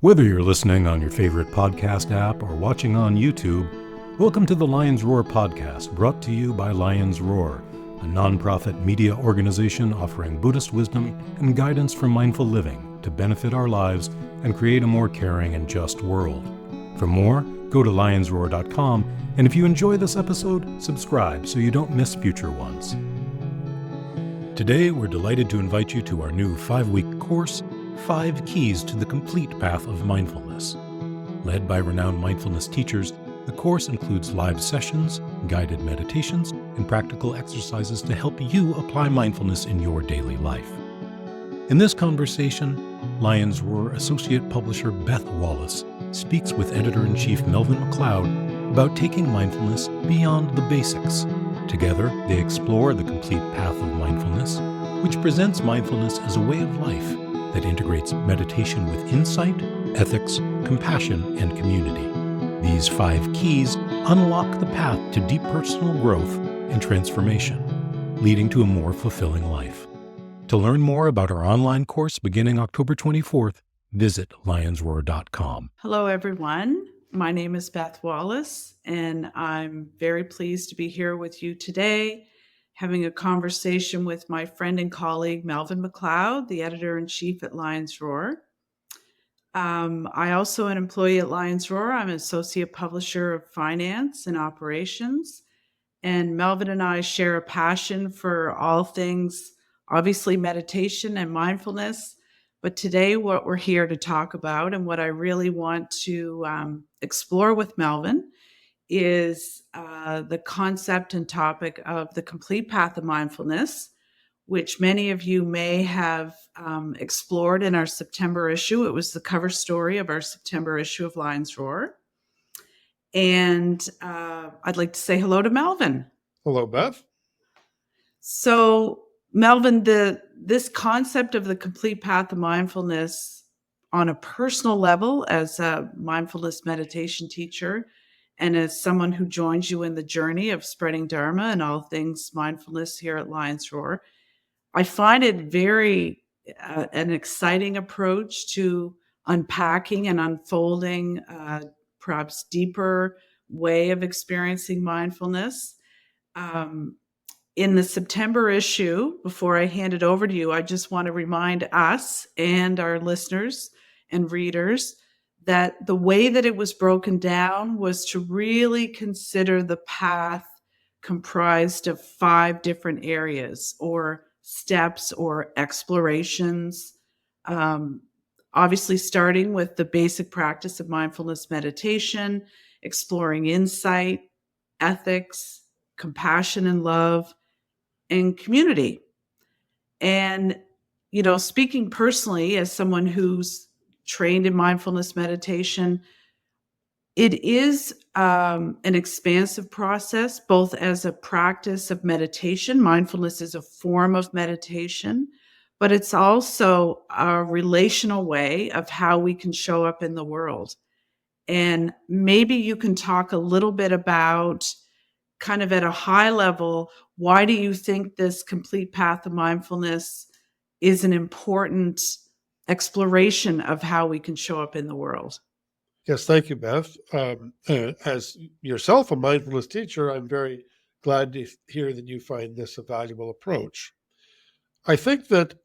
Whether you're listening on your favorite podcast app or watching on YouTube, welcome to the Lions Roar podcast, brought to you by Lions Roar, a nonprofit media organization offering Buddhist wisdom and guidance for mindful living to benefit our lives and create a more caring and just world. For more, go to lionsroar.com, and if you enjoy this episode, subscribe so you don't miss future ones. Today, we're delighted to invite you to our new 5-week course, 5 Keys to the Complete Path of Mindfulness. Led by renowned mindfulness teachers, the course includes live sessions, guided meditations, and practical exercises to help you apply mindfulness in your daily life. In this conversation, Lions Roar Associate Publisher Beth Wallace speaks with Editor-in-Chief Melvin McLeod about taking mindfulness beyond the basics. Together, they explore the complete path of mindfulness, which presents mindfulness as a way of life that integrates meditation with insight, ethics, compassion, and community. These 5 keys unlock the path to deep personal growth and transformation, leading to a more fulfilling life. To learn more about our online course beginning October 24th, visit lionsroar.com. Hello, everyone. My name is Beth Wallace, and I'm very pleased to be here with you today, having a conversation with my friend and colleague, Melvin McLeod, the editor-in-chief at Lions Roar. I also am an employee at Lions Roar. I'm an associate publisher of finance and operations. And Melvin and I share a passion for all things, obviously meditation and mindfulness. But today, what we're here to talk about and what I really want to explore with Melvin is the concept and topic of the complete path of mindfulness, which many of you may have explored in our September issue. It was the cover story of our September issue of Lions Roar. And I'd like to say hello to Melvin. Hello, Beth. So, Melvin, this concept of the complete path of mindfulness on a personal level as a mindfulness meditation teacher and as someone who joins you in the journey of spreading dharma and all things mindfulness here at Lions Roar, I find it very an exciting approach to unpacking and unfolding perhaps deeper way of experiencing mindfulness. In the September issue, before I hand it over to you, I just want to remind us and our listeners and readers that the way that it was broken down was to really consider the path comprised of 5 different areas or steps or explorations, obviously starting with the basic practice of mindfulness meditation, exploring insight, ethics, compassion and love, and community. And, speaking personally as someone who's trained in mindfulness meditation, it is an expansive process, both as a practice of meditation. Mindfulness is a form of meditation, but it's also a relational way of how we can show up in the world. And maybe you can talk a little bit about, kind of at a high level, why do you think this complete path of mindfulness is an important exploration of how we can show up in the world? Yes, thank you, Beth. As yourself a mindfulness teacher, I'm very glad to hear that you find this a valuable approach. I think that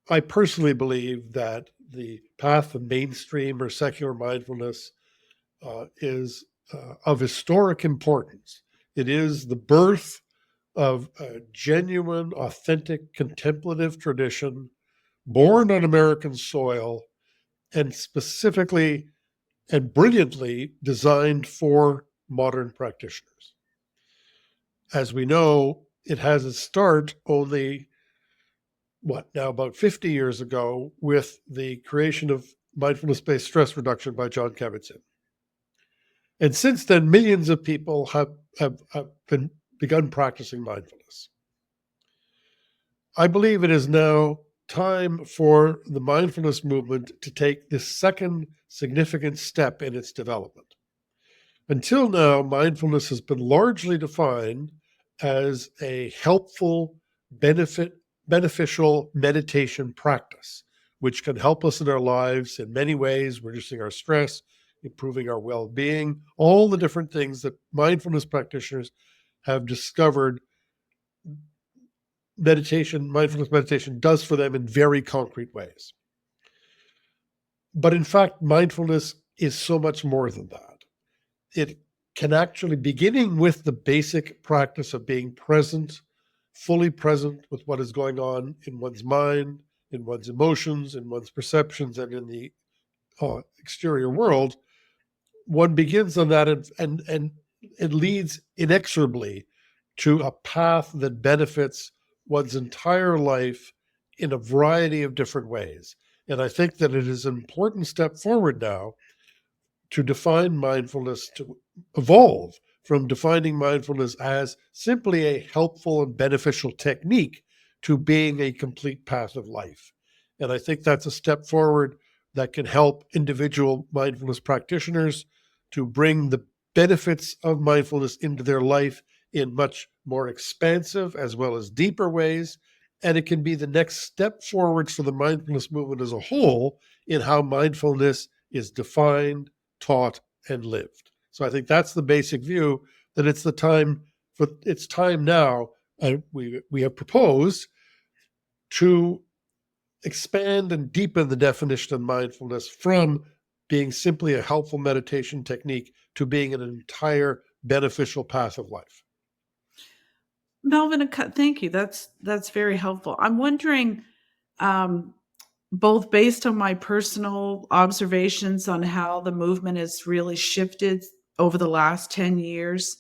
I personally believe that the path of mainstream or secular mindfulness is of historic importance. It is the birth of a genuine, authentic, contemplative tradition born on American soil and specifically and brilliantly designed for modern practitioners. As we know, it has its start only, about 50 years ago with the creation of mindfulness-based stress reduction by John Kabat-Zinn. And since then, millions of people have begun practicing mindfulness. I believe it is now time for the mindfulness movement to take this second significant step in its development. Until now, mindfulness has been largely defined as a helpful, beneficial meditation practice which can help us in our lives in many ways, reducing our stress, improving our well-being, all the different things that mindfulness practitioners have discovered mindfulness meditation does for them in very concrete ways. But in fact, mindfulness is so much more than that. It can actually, beginning with the basic practice of being present, fully present with what is going on in one's mind, in one's emotions, in one's perceptions, and in the exterior world, one begins on that, and it leads inexorably to a path that benefits one's entire life in a variety of different ways. And I think that it is an important step forward now to define mindfulness, to evolve from defining mindfulness as simply a helpful and beneficial technique to being a complete path of life. And I think that's a step forward that can help individual mindfulness practitioners to bring the benefits of mindfulness into their life in much more expansive as well as deeper ways. And it can be the next step forward for the mindfulness movement as a whole in how mindfulness is defined, taught, and lived. So I think that's the basic view, that it's time now, we have proposed to expand and deepen the definition of mindfulness from being simply a helpful meditation technique to being an entire beneficial path of life. Melvin, thank you. That's very helpful. I'm wondering, both based on my personal observations on how the movement has really shifted over the last 10 years,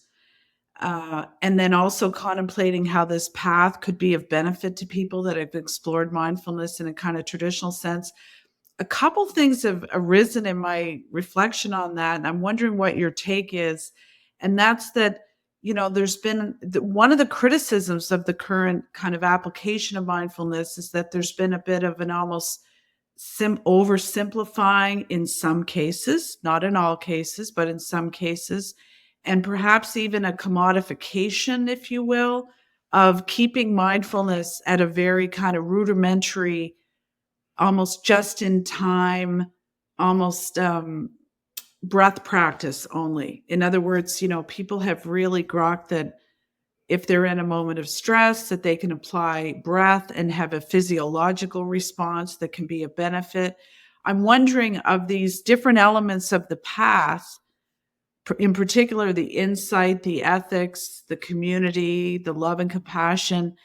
and then also contemplating how this path could be of benefit to people that have explored mindfulness in a kind of traditional sense. A couple things have arisen in my reflection on that, and I'm wondering what your take is. And that's that, there's been one of the criticisms of the current kind of application of mindfulness is that there's been a bit of an almost oversimplifying in some cases, not in all cases, but in some cases, and perhaps even a commodification, if you will, of keeping mindfulness at a very kind of rudimentary, almost just in time, almost breath practice only. In other words, people have really grokked that if they're in a moment of stress, that they can apply breath and have a physiological response that can be a benefit. I'm wondering, of these different elements of the path, in particular, the insight, the ethics, the community, the love and compassion,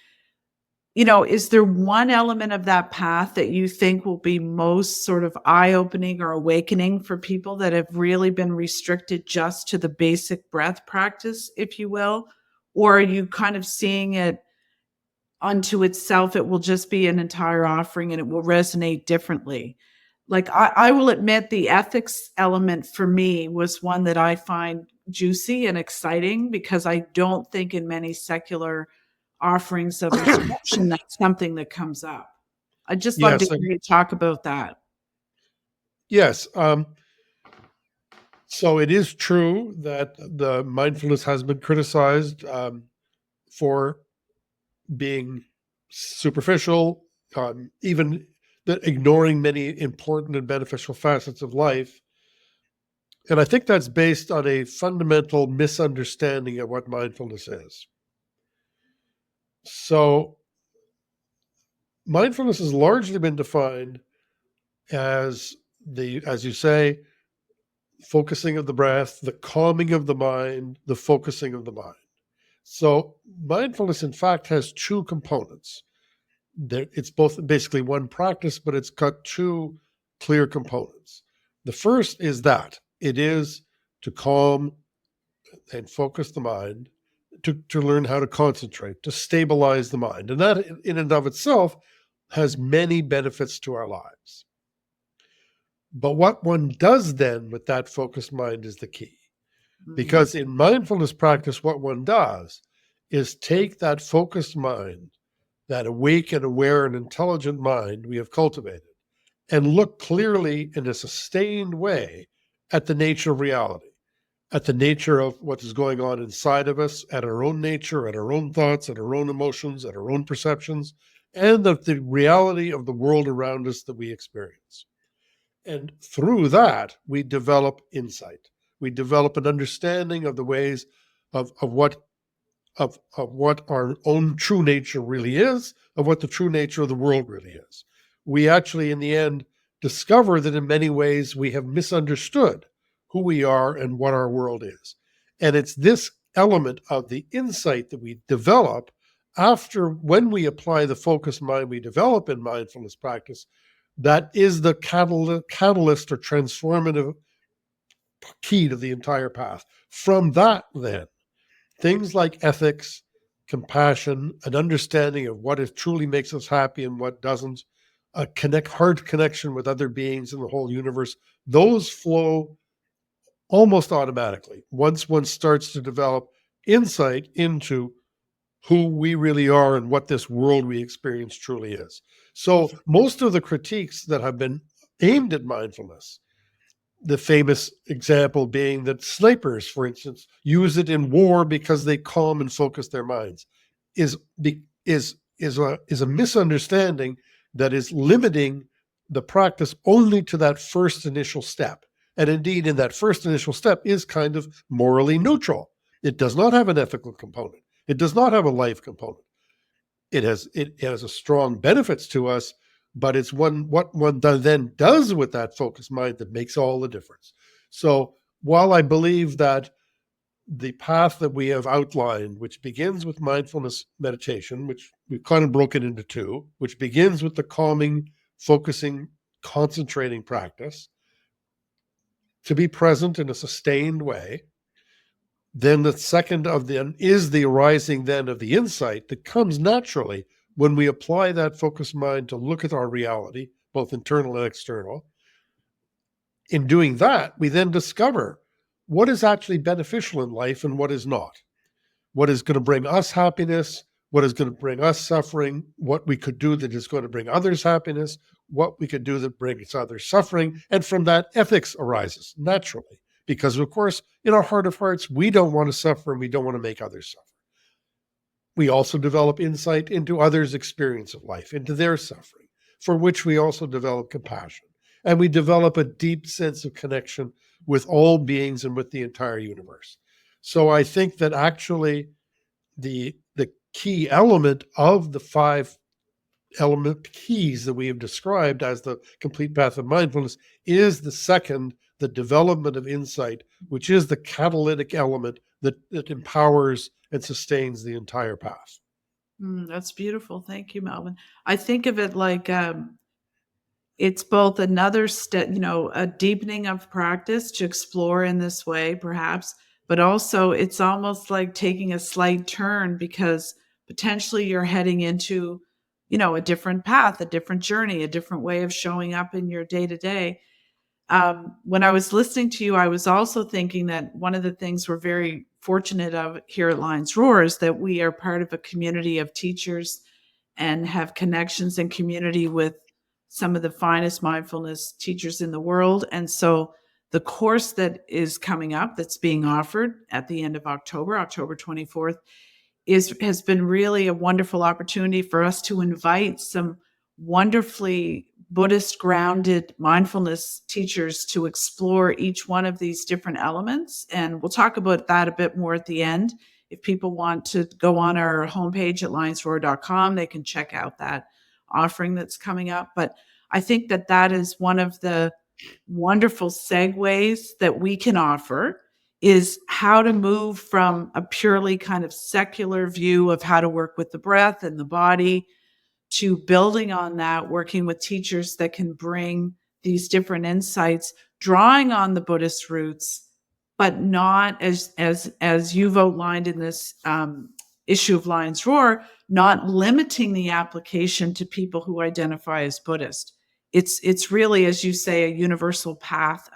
is there one element of that path that you think will be most sort of eye-opening or awakening for people that have really been restricted just to the basic breath practice, if you will? Or are you kind of seeing it unto itself? It will just be an entire offering and it will resonate differently. Like I will admit the ethics element for me was one that I find juicy and exciting, because I don't think in many secular offerings of instruction that's something that comes up. I'd just love to hear you talk about that. Yes. So it is true that the mindfulness has been criticized for being superficial, even ignoring many important and beneficial facets of life. And I think that's based on a fundamental misunderstanding of what mindfulness is. So mindfulness has largely been defined as you say, focusing of the breath, the calming of the mind, the focusing of the mind. So mindfulness, in fact, has two components. It's both basically one practice, but it's got two clear components. The first is that it is to calm and focus the mind, to learn how to concentrate, to stabilize the mind. And that in and of itself has many benefits to our lives. But what one does then with that focused mind is the key. Because in mindfulness practice, what one does is take that focused mind, that awake and aware and intelligent mind we have cultivated, and look clearly in a sustained way at the nature of reality, at the nature of what is going on inside of us, at our own nature, at our own thoughts, at our own emotions, at our own perceptions, and of the reality of the world around us that we experience. And through that, we develop insight. We develop an understanding of the ways of what our own true nature really is, of what the true nature of the world really is. We actually, in the end, discover that in many ways we have misunderstood who we are and what our world is. And it's this element of the insight that we develop after, when we apply the focused mind we develop in mindfulness practice, that is the catalyst or transformative key to the entire path. From that, then, things like ethics, compassion, an understanding of what truly makes us happy and what doesn't, a hard connection with other beings in the whole universe, those flow almost automatically once one starts to develop insight into who we really are and what this world we experience truly is. So most of the critiques that have been aimed at mindfulness, the famous example being that snipers, for instance, use it in war because they calm and focus their minds, is a misunderstanding that is limiting the practice only to that first initial step. And indeed, in that first initial step is kind of morally neutral. It does not have an ethical component. It does not have a life component. It has a strong benefits to us, but it's what one then does with that focused mind that makes all the difference. So while I believe that the path that we have outlined, which begins with mindfulness meditation, which we've kind of broken into two, which begins with the calming, focusing, concentrating practice, to be present in a sustained way, then the second of them is the arising then of the insight that comes naturally when we apply that focused mind to look at our reality, both internal and external. In doing that, we then discover what is actually beneficial in life and what is not. What is going to bring us happiness, what is going to bring us suffering, what we could do that is going to bring others happiness, what we could do that brings others suffering. And from that, ethics arises naturally. Because, of course, in our heart of hearts, we don't want to suffer and we don't want to make others suffer. We also develop insight into others' experience of life, into their suffering, for which we also develop compassion. And we develop a deep sense of connection with all beings and with the entire universe. So I think that actually the key element of the 5 element keys that we have described as the complete path of mindfulness is the second, the development of insight, which is the catalytic element that empowers and sustains the entire path. That's beautiful. Thank you, Melvin. I think of it like it's both another step, a deepening of practice to explore in this way, perhaps, but also it's almost like taking a slight turn because potentially you're heading into, a different path, a different journey, a different way of showing up in your day to day. When I was listening to you, I was also thinking that one of the things we're very fortunate of here at Lions Roar is that we are part of a community of teachers and have connections and community with some of the finest mindfulness teachers in the world. And so the course that is coming up, that's being offered at the end of October 24th, has been really a wonderful opportunity for us to invite some wonderfully Buddhist grounded mindfulness teachers to explore each one of these different elements. And we'll talk about that a bit more at the end. If people want to go on our homepage at lionsroar.com, they can check out that offering that's coming up. But I think that is one of the wonderful segues that we can offer, is how to move from a purely kind of secular view of how to work with the breath and the body to building on that, working with teachers that can bring these different insights, drawing on the Buddhist roots, but not as you've outlined in this issue of Lions Roar, not limiting the application to people who identify as Buddhist. It's really, as you say, a universal path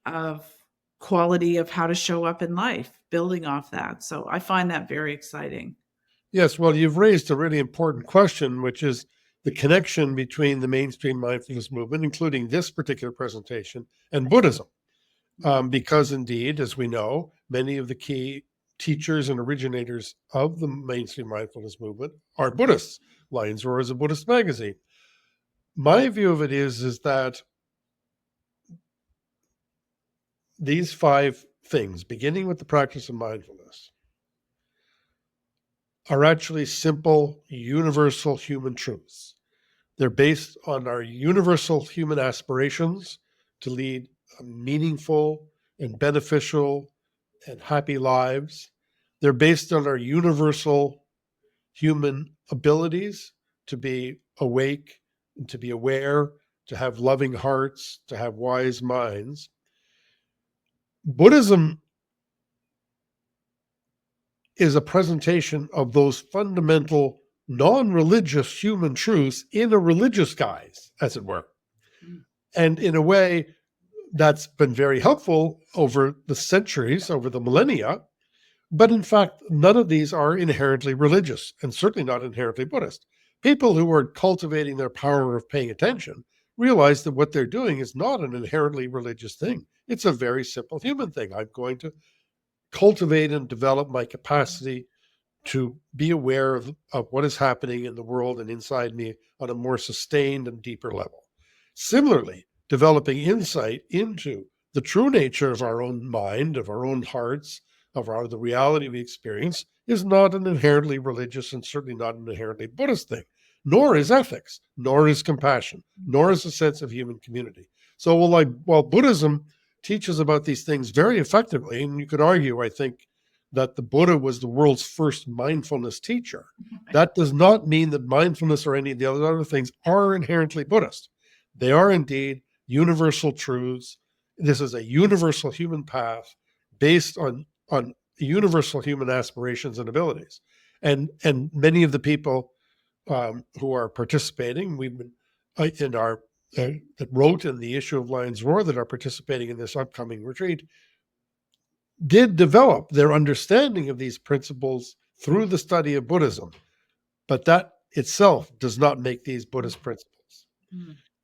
of quality of how to show up in life, building off that. So I find that very exciting. Yes, well, you've raised a really important question, which is the connection between the mainstream mindfulness movement, including this particular presentation, and Buddhism. Because indeed, as we know, many of the key teachers and originators of the mainstream mindfulness movement are Buddhists. Lions Roar is a Buddhist magazine. My view of it is that these 5 things, beginning with the practice of mindfulness, are actually simple, universal human truths. They're based on our universal human aspirations to lead meaningful and beneficial and happy lives. They're based on our universal human abilities to be awake and to be aware, to have loving hearts, to have wise minds. Buddhism is a presentation of those fundamental non-religious human truths in a religious guise, as it were. And in a way, that's been very helpful over the centuries, over the millennia. But in fact, none of these are inherently religious, and certainly not inherently Buddhist. People who are cultivating their power of paying attention realize that what they're doing is not an inherently religious thing. It's a very simple human thing. I'm going to cultivate and develop my capacity to be aware of what is happening in the world and inside me on a more sustained and deeper level. Similarly, developing insight into the true nature of our own mind, of our own hearts, of the reality we experience is not an inherently religious and certainly not an inherently Buddhist thing, nor is ethics, nor is compassion, nor is a sense of human community. So while Buddhism teaches about these things very effectively, and you could argue, I think, that the Buddha was the world's first mindfulness teacher, that does not mean that mindfulness or any of the other things are inherently Buddhist. They are indeed universal truths. This is a universal human path based on universal human aspirations and abilities. And many of the people who are participating, we've been that wrote in the issue of Lions Roar that are participating in this upcoming retreat, did develop their understanding of these principles through the study of Buddhism. But that itself does not make these Buddhist principles.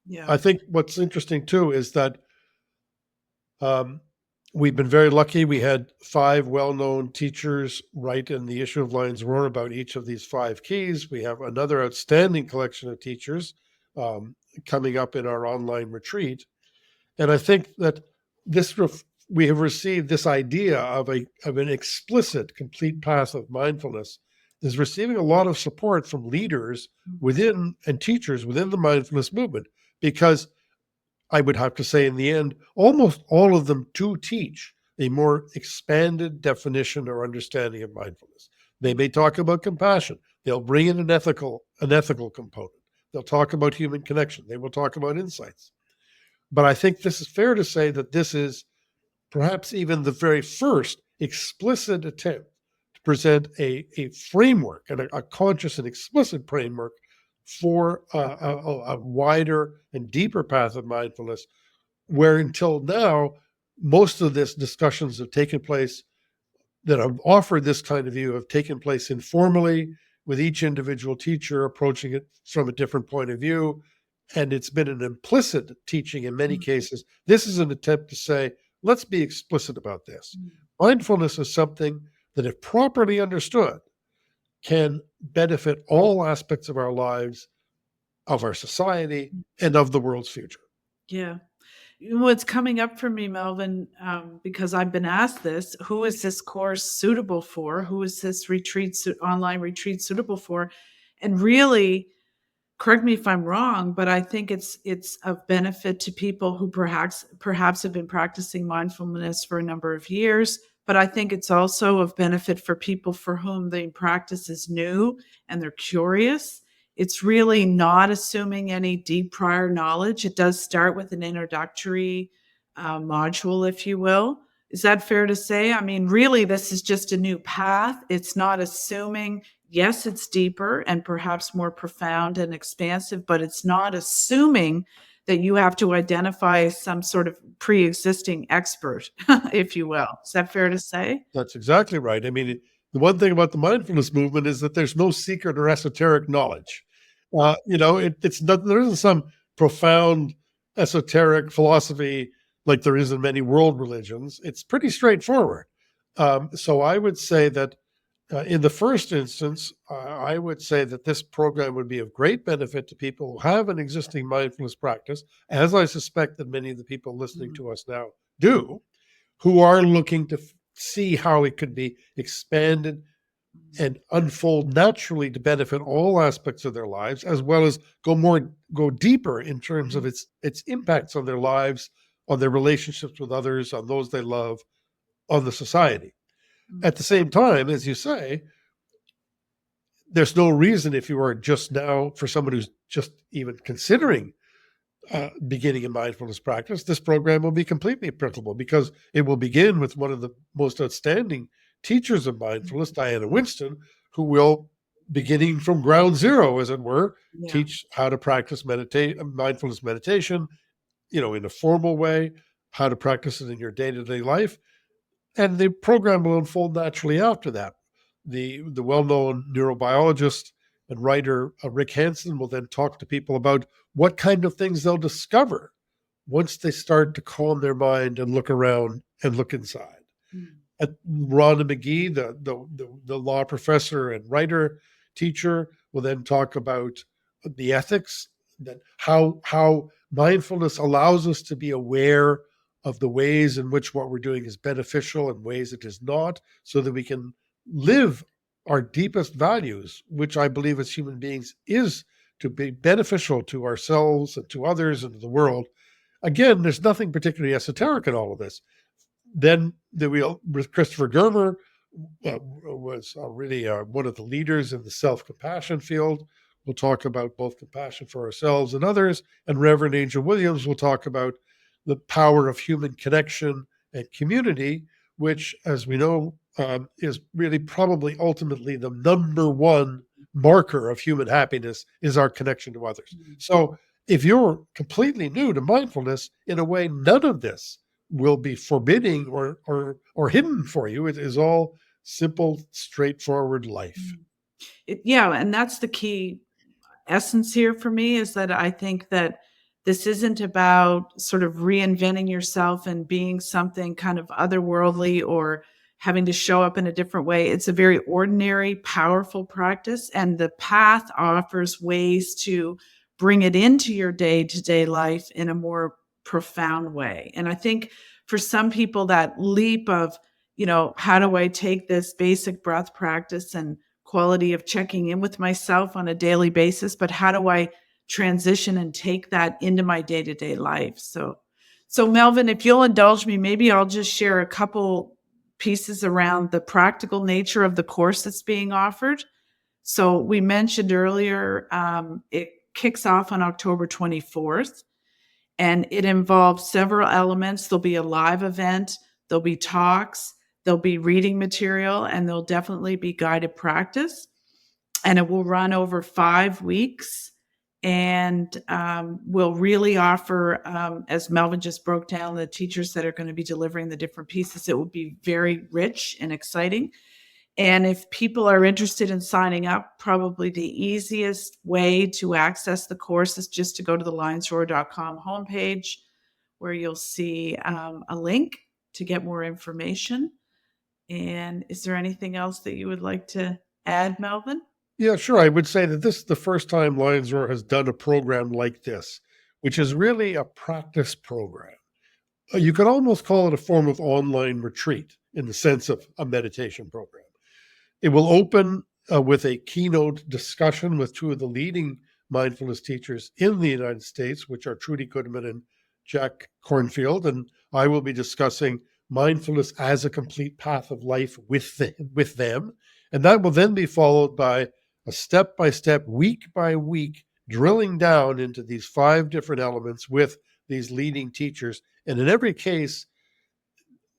Yeah. I think what's interesting too is that we've been very lucky. We had 5 well-known teachers write in the issue of Lions Roar about each of these 5 keys. We have another outstanding collection of teachers coming up in our online retreat. And I think that we have received this idea of an explicit, complete path of mindfulness is receiving a lot of support from leaders within and teachers within the mindfulness movement, because I would have to say in the end, almost all of them do teach a more expanded definition or understanding of mindfulness. They may talk about compassion. They'll bring in an ethical component. They'll talk about human connection. They will talk about insights. But I think this is fair to say that this is perhaps even the very first explicit attempt to present a framework and a conscious and explicit framework for a wider and deeper path of mindfulness, where until now, most of this discussions have taken place that have offered this kind of view have taken place informally with each individual teacher approaching it from a different point of view. And it's been an implicit teaching in many cases. This is an attempt to say, let's be explicit about this. Mindfulness is something that, if properly understood, can benefit all aspects of our lives, of our society, and of the world's future. Yeah. What's coming up for me, Melvin, because I've been asked this, who is this course suitable for? Who is this online retreat suitable for? And really, correct me if I'm wrong, but I think it's of benefit to people who perhaps have been practicing mindfulness for a number of years. But I think it's also of benefit for people for whom the practice is new and they're curious. It's really not assuming any deep prior knowledge. It does start with an introductory module, if you will. Is that fair to say? I mean, really, this is just a new path. It's not assuming, yes, it's deeper and perhaps more profound and expansive, but it's not assuming that you have to identify some sort of pre-existing expert, if you will. Is that fair to say? That's exactly right. I mean, the one thing about the mindfulness movement is that there's no secret or esoteric knowledge. It's not, there isn't some profound esoteric philosophy like there is in many world religions. It's pretty straightforward. So I would say that In the first instance, I would say that this program would be of great benefit to people who have an existing mindfulness practice, as I suspect that many of the people listening to us now do, who are looking to see how it could be expanded and unfold naturally to benefit all aspects of their lives, as well as go deeper in terms of its impacts on their lives, on their relationships with others, on those they love, on the society. At the same time, as you say, there's no reason, if you are just now, for someone who's just even considering beginning a mindfulness practice, this program will be completely applicable, because it will begin with one of the most outstanding teachers of mindfulness, Diana Winston, who will, beginning from ground zero, as it were, teach how to practice mindfulness meditation, in a formal way, how to practice it in your day-to-day life. And the program will unfold naturally after that. The well-known neurobiologist and writer Rick Hansen will then talk to people about what kind of things they'll discover once they start to calm their mind and look around and look inside. Rhonda McGee, the law professor and writer teacher, will then talk about the ethics, that how mindfulness allows us to be aware of the ways in which what we're doing is beneficial and ways it is not, so that we can live our deepest values, which I believe as human beings is to be beneficial to ourselves and to others and to the world. Again, there's nothing particularly esoteric in all of this. Then with Christopher Germer, was really one of the leaders in the self-compassion field. We'll talk about both compassion for ourselves and others. And Reverend Angel Williams will talk about the power of human connection and community, which, as we know, is really probably ultimately the number one marker of human happiness, is our connection to others. So if you're completely new to mindfulness, in a way, none of this will be forbidding or hidden for you. It is all simple, straightforward life. And that's the key essence here for me, is that I think that this isn't about sort of reinventing yourself and being something kind of otherworldly or having to show up in a different way. It's a very ordinary, powerful practice, and the path offers ways to bring it into your day-to-day life in a more profound way. And I think for some people, that leap of, how do I take this basic breath practice and quality of checking in with myself on a daily basis, but how do I transition and take that into my day-to-day life? So Melvin, if you'll indulge me, maybe I'll just share a couple pieces around the practical nature of the course that's being offered. So we mentioned earlier, it kicks off on October 24th, and it involves several elements. There'll be a live event, there'll be talks, there'll be reading material, and there'll definitely be guided practice. And it will run over 5 weeks, and we'll really offer, as Melvin just broke down, the teachers that are going to be delivering the different pieces. It will be very rich and exciting. And if people are interested in signing up, probably the easiest way to access the course is just to go to the lionsroar.com homepage, where you'll see a link to get more information. And is there anything else that you would like to add, Melvin? Yeah, sure. I would say that this is the first time Lions Roar has done a program like this, which is really a practice program. You could almost call it a form of online retreat in the sense of a meditation program. It will open with a keynote discussion with two of the leading mindfulness teachers in the United States, which are Trudy Goodman and Jack Kornfield. And I will be discussing mindfulness as a complete path of life with them. And that will then be followed by a step-by-step, week-by-week drilling down into these 5 different elements with these leading teachers. And in every case,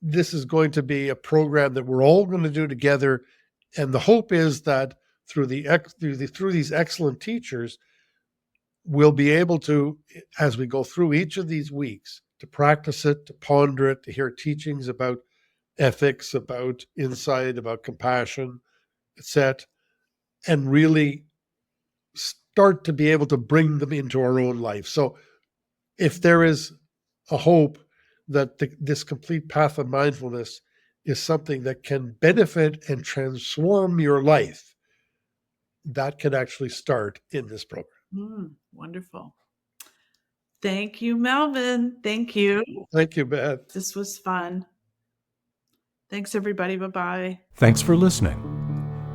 this is going to be a program that we're all going to do together. And the hope is that through these excellent teachers, we'll be able to, as we go through each of these weeks, to practice it, to ponder it, to hear teachings about ethics, about insight, about compassion, etc., and really start to be able to bring them into our own life. So if there is a hope that this complete path of mindfulness is something that can benefit and transform your life, that can actually start in this program. Wonderful. Thank you, Melvin. Thank you. Thank you, Beth. This was fun. Thanks, everybody. Bye-bye. Thanks for listening.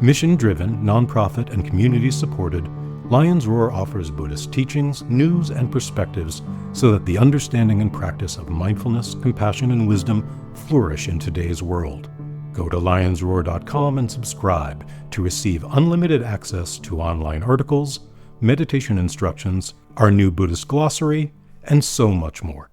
Mission-driven, nonprofit, and community-supported, Lions Roar offers Buddhist teachings, news, and perspectives so that the understanding and practice of mindfulness, compassion, and wisdom flourish in today's world. Go to lionsroar.com and subscribe to receive unlimited access to online articles, meditation instructions, our new Buddhist glossary, and so much more.